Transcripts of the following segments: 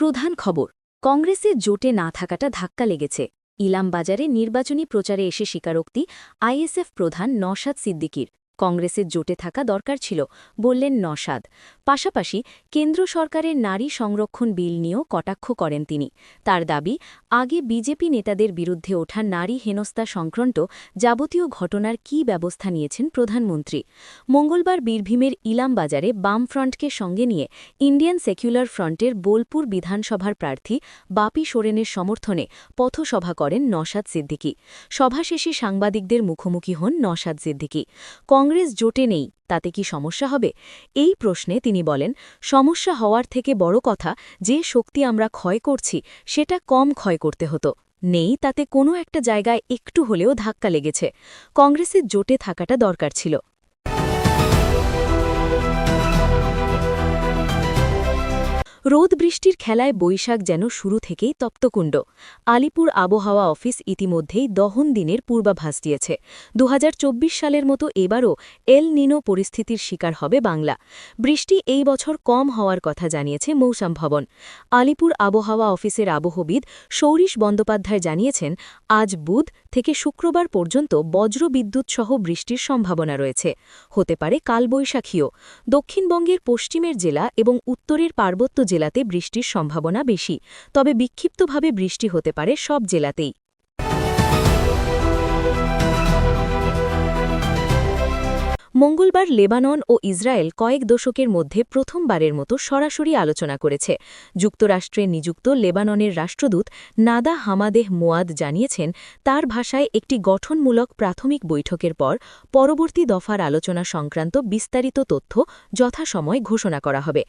প্রধান খবর, কংগ্রেসের জোটে না থাকাটা ধাক্কা লেগেছে। ইলামবাজারে নির্বাচনী প্রচারে এসে স্বীকারোক্তি আইএসএফ প্রধান নওশাদ সিদ্দিকীর। কংগ্রেসের জোটে থাকা দরকার ছিল, বললেন নওশাদ। পাশাপাশি কেন্দ্র সরকারের নারী সংরক্ষণ বিল নিয়েও কটাক্ষ করেন তিনি। তার দাবি, আগে বিজেপি নেতাদের বিরুদ্ধে ওঠা নারী হেনস্থা সংক্রান্ত যাবতীয় ঘটনার কী ব্যবস্থা নিয়েছেন প্রধানমন্ত্রী। মঙ্গলবার বীরভূমের ইলামবাজারে বামফ্রন্টকে সঙ্গে নিয়ে ইন্ডিয়ান সেকুলার ফ্রন্টের বোলপুর বিধানসভার প্রার্থী বাপি সোরেনের সমর্থনে পথসভা করেন নওশাদ সিদ্দিকী। সভা শেষে সাংবাদিকদের মুখোমুখি হন নওশাদ সিদ্দিকী। কংগ্রেস জোটে নেই, তাতে কি সমস্যা হবে? এই প্রশ্নে তিনি বলেন, সমস্যা হওয়ার থেকে বড় কথা যে শক্তি আমরা ক্ষয় করছি সেটা কম ক্ষয় করতে হতো। নেই, তাতে কোনো একটা জায়গায় একটু হলেও ধাক্কা লেগেছে। কংগ্রেসের জোটে থাকাটা দরকার ছিল। রোদ বৃষ্টির খেলায় বৈশাখ যেন শুরু থেকেই তপ্তকুণ্ড। আলিপুর আবহাওয়া অফিস ইতিমধ্যেই দহন দিনের পূর্বাভাস দিয়েছে। ২০২৪ সালের মতো এবারও এল নিনো পরিস্থিতির শিকার হবে বাংলা। বৃষ্টি এই বছর কম হওয়ার কথা জানিয়েছে মৌসুম ভবন। আলিপুর আবহাওয়া অফিসের আবহবিদ সৌরিশ বন্দ্যোপাধ্যায় জানিয়েছেন, আজ বুধ থেকে শুক্রবার পর্যন্ত বজ্রবিদ্যুৎসহ বৃষ্টির সম্ভাবনা রয়েছে। হতে পারে কালবৈশাখীও। দক্ষিণবঙ্গের পশ্চিমের জেলা এবং উত্তরের পার্বত্য জেলাতে বৃষ্টির সম্ভাবনা বেশি, তবে বিক্ষিপ্তভাবে বৃষ্টি হতে পারে সব জেলাতেই। মঙ্গলবার লেবানন ও ইসরায়েল কয়েক দশকের মধ্যে প্রথমবারের মতো সরাসরি আলোচনা করেছে। যুক্তরাষ্ট্রে নিযুক্ত লেবাননের রাষ্ট্রদূত নাদা হামাদেহ মোয়াদ জানিয়েছেন, তার ভাষায় একটি গঠনমূলক প্রাথমিক বৈঠকের পর পরবর্তী দফার আলোচনা সংক্রান্ত বিস্তারিত তথ্য যথাসময় ঘোষণা করা হবে।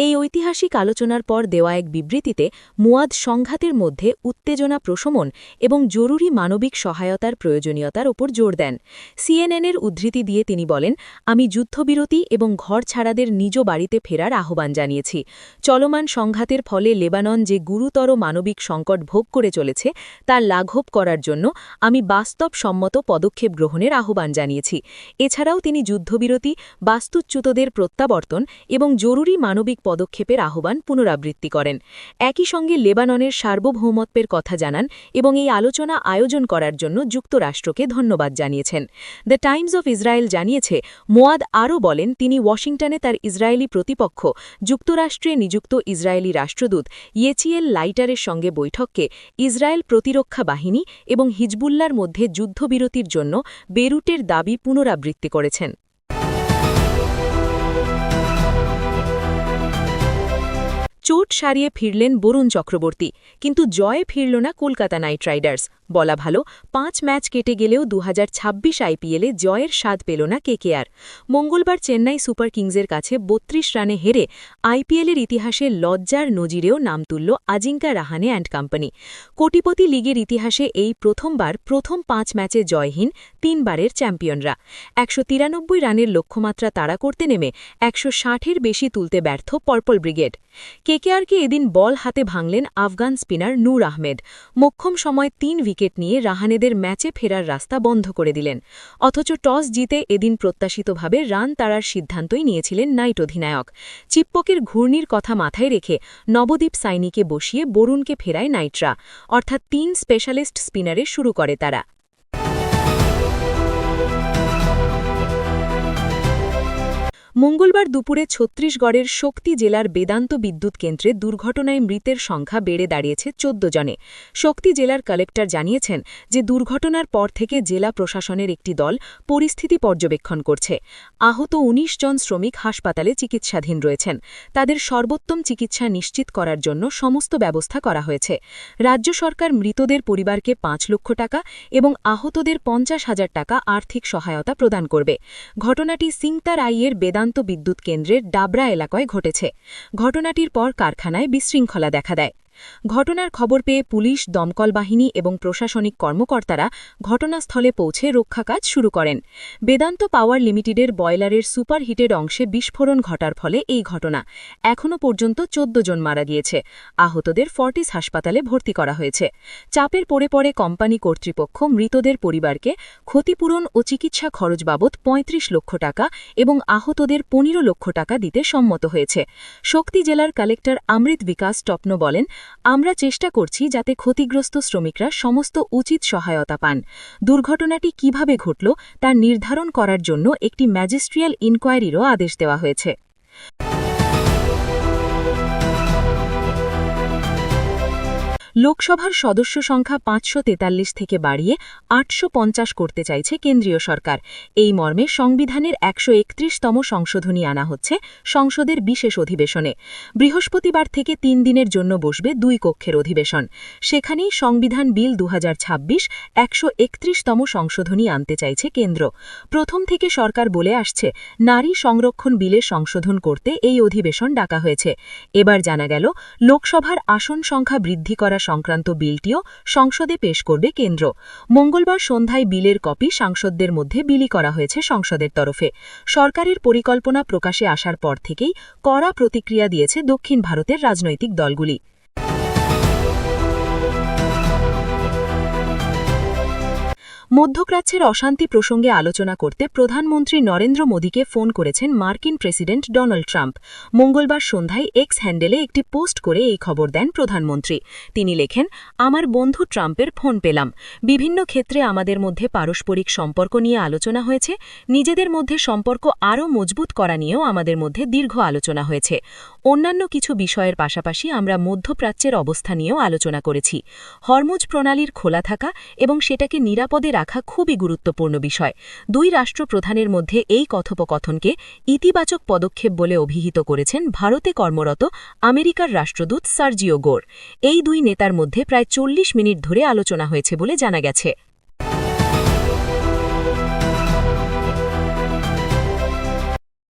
এই ঐতিহাসিক আলোচনার পর দেওয়া এক বিবৃতিতে মোয়াদ সংঘাতের মধ্যে উত্তেজনা প্রশমন এবং জরুরি মানবিক সহায়তার প্রয়োজনীয়তার ওপর জোর দেন। সিএনএনের উদ্ধৃতি দিয়ে তিনি বলেন, আমি যুদ্ধবিরতি এবং ঘর ছাড়াদের নিজ বাড়িতে ফেরার আহ্বান জানিয়েছি। চলমান সংঘাতের ফলে লেবানন যে গুরুতর মানবিক সংকট ভোগ করে চলেছে তার লাঘব করার জন্য আমি বাস্তবসম্মত পদক্ষেপ গ্রহণের আহ্বান জানিয়েছি। এছাড়াও তিনি যুদ্ধবিরতি, বাস্তুচ্যুতদের প্রত্যাবর্তন এবং জরুরি মানবিক পদক্ষেপের আহ্বান পুনরাবৃত্তি করেন। একই সঙ্গে লেবাননের সার্বভৌমত্বের কথা জানান এবং এই আলোচনা আয়োজন করার জন্য যুক্তরাষ্ট্রকে ধন্যবাদ জানিয়েছেন। দ্য টাইমস অফ ইসরায়েল জানিয়েছে, মোয়াদ আরও বলেন, তিনি ওয়াশিংটনে তার ইসরায়েলি প্রতিপক্ষ যুক্তরাষ্ট্রে নিযুক্ত ইসরায়েলি রাষ্ট্রদূত ইয়েচিয়েল লাইটারের সঙ্গে বৈঠককে ইসরায়েল প্রতিরক্ষা বাহিনী এবং হিজবুল্লার মধ্যে যুদ্ধবিরতির জন্য বেরুটের দাবি পুনরাবৃত্তি করেছেন। চোট সারিয়ে ফিরলেন বরুণ চক্রবর্তী, কিন্তু জয়ে ফিরল না কলকাতা নাইট রাইডার্স। বলা ভালো, ৫ ম্যাচ কেটে গেলেও ২০২৬ আইপিএলে জয়ের স্বাদ পেল না কেকেআর। মঙ্গলবার চেন্নাই সুপার কিংসের কাছে ৩২ রানে হেরে আইপিএলের ইতিহাসে লজ্জার নজিরেও নাম তুলল আজিঙ্কা রাহানে অ্যান্ড কোম্পানি। কোটিপতি লিগের ইতিহাসে এই প্রথমবার প্রথম ৫ ম্যাচে জয়হীন ৩ বারের চ্যাম্পিয়নরা। ১৯৩ রানের লক্ষ্যমাত্রা তাড়া করতে নেমে ১৬০-এর বেশি তুলতে ব্যর্থ পার্পল ব্রিগেড। কেকেআরকে এদিন বল হাতে ভাঙলেন আফগান স্পিনার নূর আহমেদ। মোক্ষম সময় ৩ উইকেট নিয়ে রাহানেদের ম্যাচে ফেরার রাস্তা বন্ধ করে দিলেন। অথচ টস জিতে এদিন প্রত্যাশিতভাবে রান তাড়ার সিদ্ধান্তই নিয়েছিলেন নাইট অধিনায়ক। চিপ্পকের ঘূর্ণির কথা মাথায় রেখে নবদীপ সাইনিকে বসিয়ে বরুণকে ফেরায় নাইটরা, অর্থাৎ ৩ স্পেশালিস্ট স্পিনারে শুরু করে তারা। মঙ্গলবার দুপুরে ছত্তিশগড়ের শক্তি জেলার বেদান্ত বিদ্যুৎ কেন্দ্রে দুর্ঘটনায় মৃতের সংখ্যা বেড়ে দাঁড়িয়েছে ১৪ জনে। শক্তি জেলার কালেক্টর জানিয়েছেন যে দুর্ঘটনার পর থেকে জেলা প্রশাসনের একটি দল পরিস্থিতি পর্যবেক্ষণ করছে। আহত ১৯ জন শ্রমিক হাসপাতালে চিকিৎসাধীন রয়েছেন। তাদের সর্বোত্তম চিকিৎসা নিশ্চিত করার জন্য সমস্ত ব্যবস্থা করা হয়েছে। রাজ্য সরকার মৃতদের পরিবারকে ৫ লক্ষ টাকা এবং আহতদের ৫০,০০০ টাকা আর্থিক সহায়তা প্রদান করবে। ঘটনাটি সিংতারাইয়ের বেদান্ত বিদ্যুৎ কেন্দ্রের ডাবরা এলাকায় ঘটেছে। ঘটনাটির পর কারখানায় বিশৃঙ্খলা দেখা দেয়। ঘটনার খবর পেয়ে পুলিশ, দমকল বাহিনী এবং প্রশাসনিক কর্মকর্তারা ঘটনাস্থলে পৌঁছে রক্ষা কাজ শুরু করেন। বেদান্ত পাওয়ার লিমিটেডের বয়লারের সুপারহিটেড অংশে বিস্ফোরণ ঘটার ফলে এই ঘটনা। এখনও পর্যন্ত ১৪ জন মারা গিয়েছে। আহতদের ফর্টিস হাসপাতালে ভর্তি করা হয়েছে। চাপের পড়ে কোম্পানি কর্তৃপক্ষ মৃতদের পরিবারকে ক্ষতিপূরণ ও চিকিৎসা খরচ বাবদ ৩৫ লক্ষ টাকা এবং আহতদের ১৫ লক্ষ টাকা দিতে সম্মত হয়েছে। শক্তি জেলার কালেক্টর অমৃত বিকাশ টপ্ন বলেন, আমরা চেষ্টা করছি যাতে ক্ষতিগ্রস্ত শ্রমিকরা সমস্ত উচিত সহায়তা পান। দুর্ঘটনাটি কিভাবে ঘটল তা নির্ধারণ করার জন্য একটি ম্যাজিস্ট্রিয়াল ইনকোয়ারিরও আদেশ দেওয়া হয়েছে। লোকসভার সদস্য সংখ্যা ৫৪৩ থেকে বাড়িয়ে ৮৫০ করতে চাইছে কেন্দ্রীয় সরকার। এই মর্মে সংবিধানের ১৩১তম সংশোধনী আনা হচ্ছে সংসদের বিশেষ অধিবেশনে। বৃহস্পতিবার থেকে ৩ দিনের জন্য বসবে ২ কক্ষের অধিবেশন। সেখানেই সংবিধান বিল ২০২৬ ১৩১তম সংশোধনী আনতে চাইছে কেন্দ্র। প্রথম থেকে সরকার বলে আসছে, নারী সংরক্ষণ বিলে সংশোধন করতে এই অধিবেশন ডাকা হয়েছে। এবার জানা গেল, লোকসভার আসন সংখ্যা বৃদ্ধি করা সংক্রান্ত বিলটিও সংসদে পেশ করবে কেন্দ্র। মঙ্গলবার সন্ধ্যায় বিলের কপি সাংসদদের মধ্যে বিলি করা হয়েছে সংসদের তরফে। সরকারের পরিকল্পনা প্রকাশে আসার পর থেকেই কড়া প্রতিক্রিয়া দিয়েছে দক্ষিণ ভারতের রাজনৈতিক দলগুলি। মধ্যপ্রাচ্যের অশান্তি প্রসঙ্গে আলোচনা করতে প্রধানমন্ত্রী নরেন্দ্র মোদীকে ফোন করেছেন মার্কিন প্রেসিডেন্ট ডোনাল্ড ট্রাম্প। মঙ্গলবার সন্ধ্যায় এক্স হ্যান্ডেলে একটি পোস্ট করে এই খবর দেন প্রধানমন্ত্রী। তিনি লেখেন, আমার বন্ধু ট্রাম্পের ফোন পেলাম। বিভিন্ন ক্ষেত্রে আমাদের মধ্যে পারস্পরিক সম্পর্ক নিয়ে আলোচনা হয়েছে। নিজেদের মধ্যে সম্পর্ক আরও মজবুত করা নিয়েও আমাদের মধ্যে দীর্ঘ আলোচনা হয়েছে। অন্যান্য কিছু বিষয়ের পাশাপাশি আমরা মধ্যপ্রাচ্যের অবস্থা নিয়েও আলোচনা করেছি। হরমুজ প্রণালীর খোলা থাকা এবং সেটাকে নিরাপদে রাখা খুবই গুরুত্বপূর্ণ বিষয়। দুই রাষ্ট্রপ্রধানের মধ্যে এই কথোপকথনকে ইতিবাচক পদক্ষেপ বলে অভিহিত করেছেন ভারতে কর্মরত আমেরিকার রাষ্ট্রদূত সার্জিও গোর। এই দুই নেতার মধ্যে প্রায় ৪০ মিনিট ধরে আলোচনা হয়েছে বলে জানা গেছে।